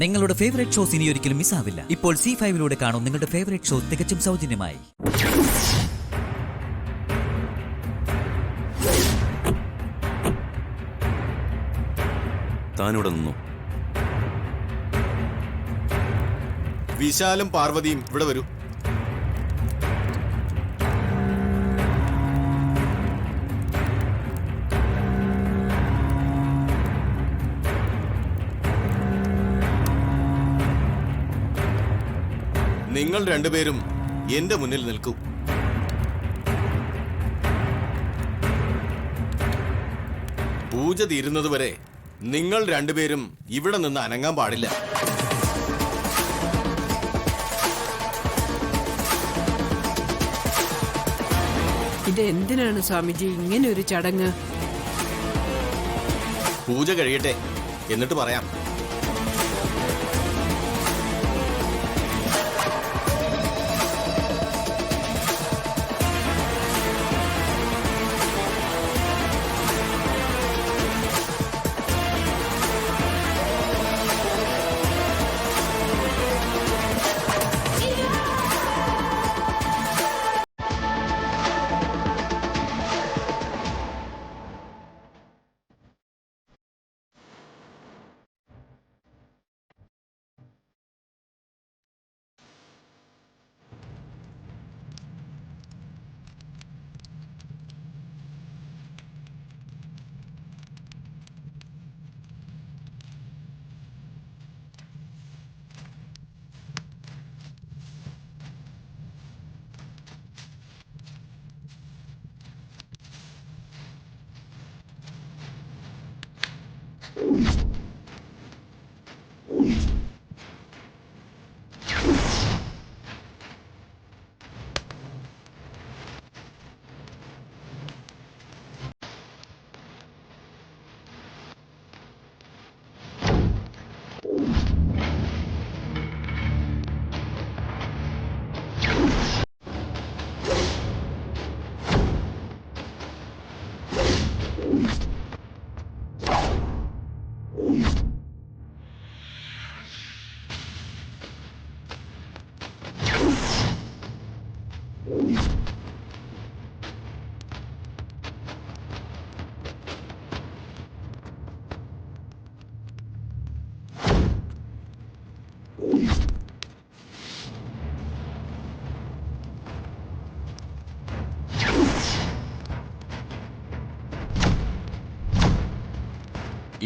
നിങ്ങളുടെ favourite shows ഇനി ഒരിക്കലും മിസ്സാവില്ല. ഇപ്പോൾ C5 കാണും നിങ്ങളുടെ ഫേവറേറ്റ് ഷോ തികച്ചും സൗജന്യമായി. താനിവിടെ നിന്നു. വിശാലും പാർവതിയും ഇവിടെ വരൂ. നിങ്ങൾ രണ്ടുപേരും എന്റെ മുന്നിൽ നിൽക്കൂ. പൂജ തീരുന്നതുവരെ നിങ്ങൾ രണ്ടുപേരും ഇവിടെ നിന്ന് അനങ്ങാൻ പാടില്ല. ഇത് എന്തിനാണ് സ്വാമിജി ഇങ്ങനെ ഒരു ചടങ്ങ്? പൂജ കഴിയട്ടെ, എന്നിട്ട് പറയാം.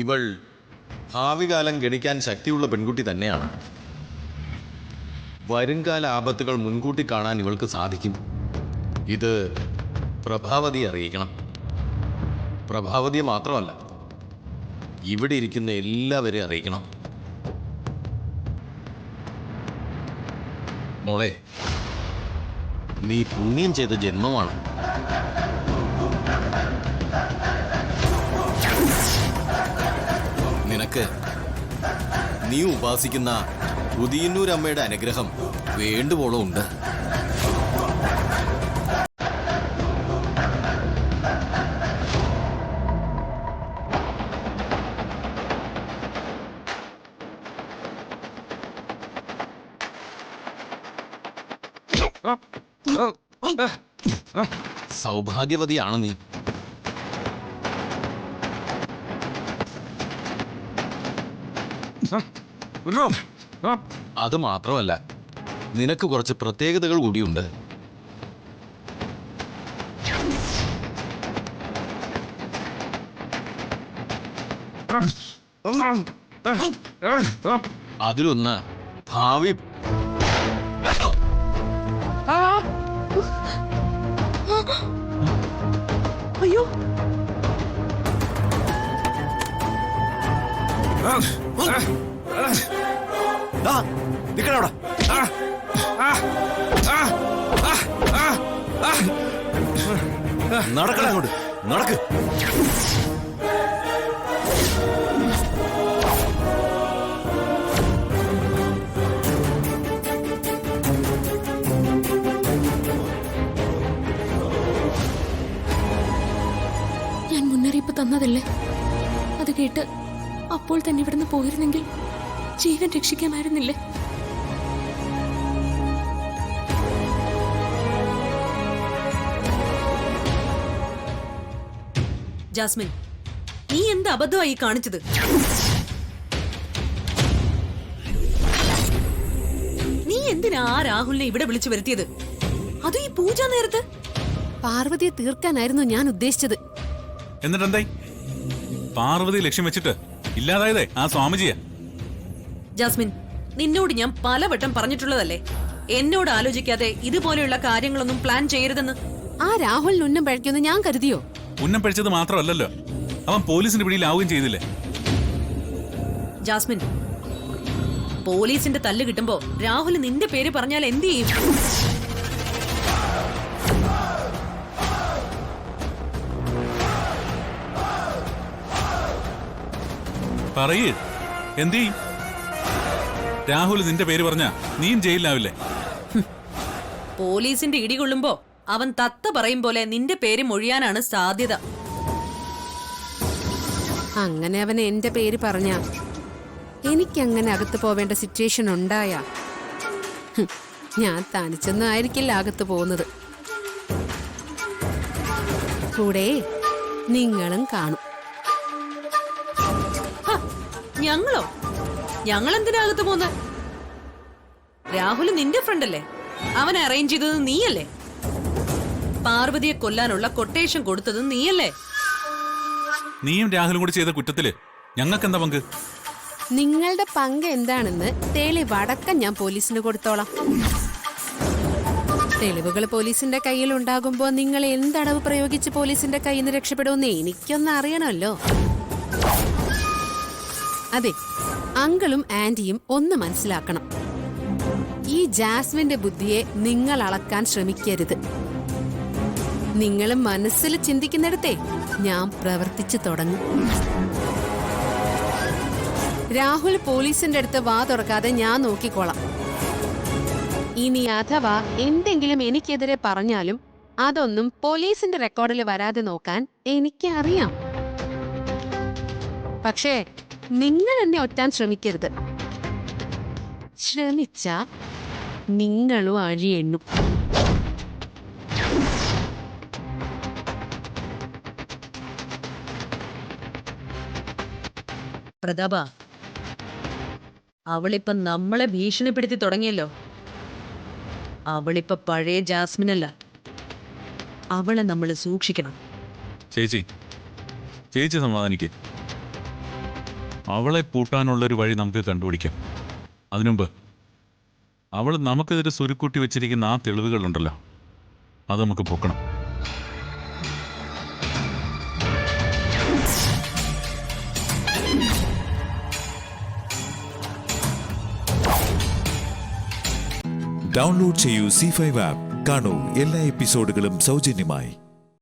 ഇവൾ ഭാവികാലം ഗണിക്കാൻ ശക്തിയുള്ള പെൺകുട്ടി തന്നെയാണ്. വരുംകാല ആപത്തുകൾ മുൻകൂട്ടി കാണാൻ ഇവൾക്ക് സാധിക്കും. ഇത് പ്രഭാവതി അറിയിക്കണം. പ്രഭാവതിയെ മാത്രമല്ല, ഇവിടെ ഇരിക്കുന്ന എല്ലാവരെയും അറിയിക്കണം. മോളെ, നീ പുണ്യം ചെയ്ത ജന്മമാണ്. നിനക്ക് നീ ഉപാസിക്കുന്ന ഉദിയന്നൂരമ്മയുടെ അനുഗ്രഹം വേണ്ടുവോളം ഉണ്ട്. സൗഭാഗ്യവതിയാണ് നീ. അത് മാത്രമല്ല, നിനക്ക് കുറച്ച് പ്രത്യേകതകൾ കൂടിയുണ്ട്. അതിലൊന്ന് ഭാവി. അയ്യോ, നടക്കണ അങ്ങോട്ട്, നടക്ക്. ഞാൻ മുന്നറിയിപ്പ് തന്നതല്ലേ? അത് കേട്ട് അപ്പോൾ തന്നെ ഇവിടുന്ന് പോയിരുന്നെങ്കിൽ ജീവൻ രക്ഷിക്കാമായിരുന്നില്ലേ? ജാസ്മിൻ, നീ എന്ത് അബദ്ധമായി കാണിച്ചത്? നീ എന്തിനാ ആ രാഹുലിനെ ഇവിടെ വിളിച്ചു വരുത്തിയത്? അത് ഈ പൂജ നേരത്ത്. പാർവതിയെ തീർക്കാനായിരുന്നു ഞാൻ ഉദ്ദേശിച്ചത്. എന്നിട്ടെന്തായി? പാർവതി ലക്ഷ്യം വെച്ചിട്ട് ഇല്ലാതായതേ ആ സ്വാമിജിയാ. ജാസ്മിൻ, നിന്നോട് ഞാൻ പലവട്ടം പറഞ്ഞിട്ടുള്ളതല്ലേ, എന്നോട് ആലോചിക്കാതെ ഇതുപോലെയുള്ള കാര്യങ്ങളൊന്നും പ്ലാൻ ചെയ്യരുതെന്ന്. ആ രാഹുലിന് ഉന്നം പഴയ്ക്കുമെന്ന് ഞാൻ കരുതിയോ? ഉന്നം പഴിച്ചത് മാത്രമല്ലല്ലോ, അവൻ പോലീസിന്റെ പിടിയിലാവുകയും ചെയ്തില്ലേ? ജാസ്മിൻ, പോലീസിന്റെ തല്ല് കിട്ടുമ്പോ രാഹുൽ നിന്റെ പേര് പറഞ്ഞാൽ എന്ത് ചെയ്യും? പറയേ, എന്ത് ചെയ്യും? രാഹുൽ നിന്റെ പേര് പറഞ്ഞാ നീയും ജയിലിലാവില്ലേ? പോലീസിന്റെ ഇടി കൊള്ളുമ്പോ അവൻ തത്ത പറയും പോലെ നിന്റെ പേര് മൊഴിയാനാണ് സാധ്യത. അങ്ങനെ അവൻ എന്റെ പേര് പറഞ്ഞ എനിക്കങ്ങനെ അകത്ത് പോവേണ്ട സിറ്റുവേഷൻ ഉണ്ടായ ഞാൻ തനിച്ചൊന്നും ആയിരിക്കില്ല അകത്ത് പോകുന്നത്. കൂടെ നിങ്ങളും കാണും. ഞങ്ങളോ? ഞങ്ങളെന്തിനകത്ത് പോന്ന? രാഹുൽ നിന്റെ ഫ്രണ്ടല്ലേ, അവനെ അറേഞ്ച് ചെയ്തത് നീയല്ലേ? പാർവതിയെ കൊല്ലാനുള്ള കൊട്ടേഷൻ കൊടുത്തത് നീയല്ലേ? നീയും രാഹുലും കൂടി ചെയ്ത കുറ്റത്തില് ഞങ്ങൾക്ക് എന്താ പങ്ക്? നിങ്ങളുടെ പങ്ക് എന്താണെന്ന് തെളിവടക്കം ഞാൻ പോലീസിന് കൊടുത്തോളാം. തെളിവുകൾ പോലീസിന്റെ കയ്യിൽ ഉണ്ടാകുമ്പോ നിങ്ങൾ എന്തടവ് പ്രയോഗിച്ച് പോലീസിന്റെ കയ്യിൽ നിന്ന് രക്ഷപ്പെടുമെന്ന് എനിക്കൊന്ന് അറിയണമല്ലോ. അതെ, അങ്കിളും ആന്റിയും ഒന്ന് മനസ്സിലാക്കണം. ഈ ജാസ്മിന്റെ ബുദ്ധിയെ നിങ്ങൾ അളക്കാൻ ശ്രമിക്കരുത്. നിങ്ങൾ മനസ്സിൽ ചിന്തിക്കുന്നിടത്തെ ഞാൻ പ്രവർത്തിച്ചു തുടങ്ങും. രാഹുൽ പോലീസിന്റെ അടുത്ത് വാ തുറക്കാതെ ഞാൻ നോക്കിക്കോളാം. ഇനി അഥവാ എന്തെങ്കിലും എനിക്കെതിരെ പറഞ്ഞാലും അതൊന്നും പോലീസിന്റെ റെക്കോർഡിൽ വരാതെ നോക്കാൻ എനിക്കറിയാം. പക്ഷേ നിങ്ങൾ എന്നെ ഒറ്റാൻ ശ്രമിക്കരുത്. ശ്രമിച്ച നിങ്ങളും അഴിയെണ്ണും. പ്രതാപ, അവളിപ്പ നമ്മളെ ഭീഷണിപ്പെടുത്തി തുടങ്ങിയല്ലോ. അവളിപ്പ പഴയ ജാസ്മിനല്ല, അവളെ നമ്മൾ സൂക്ഷിക്കണം. ചേച്ചി സമാധാനിക്ക്. അവളെ പൂട്ടാനുള്ളൊരു വഴി നമുക്ക് കണ്ടുപിടിക്കാം. അതിനുമുമ്പ് അവൾ നമുക്കെതിരെ സ്വരുക്കൂട്ടി വെച്ചിരിക്കുന്ന ആ തെളിവുകളുണ്ടല്ലോ, അത് നമുക്ക് പൊക്കണം. ഡൗൺലോഡ് ചെയ്യൂ C5 ആപ്പ്. കാണൂ എല്ലാ എപ്പിസോഡുകളും സൗജന്യമായി.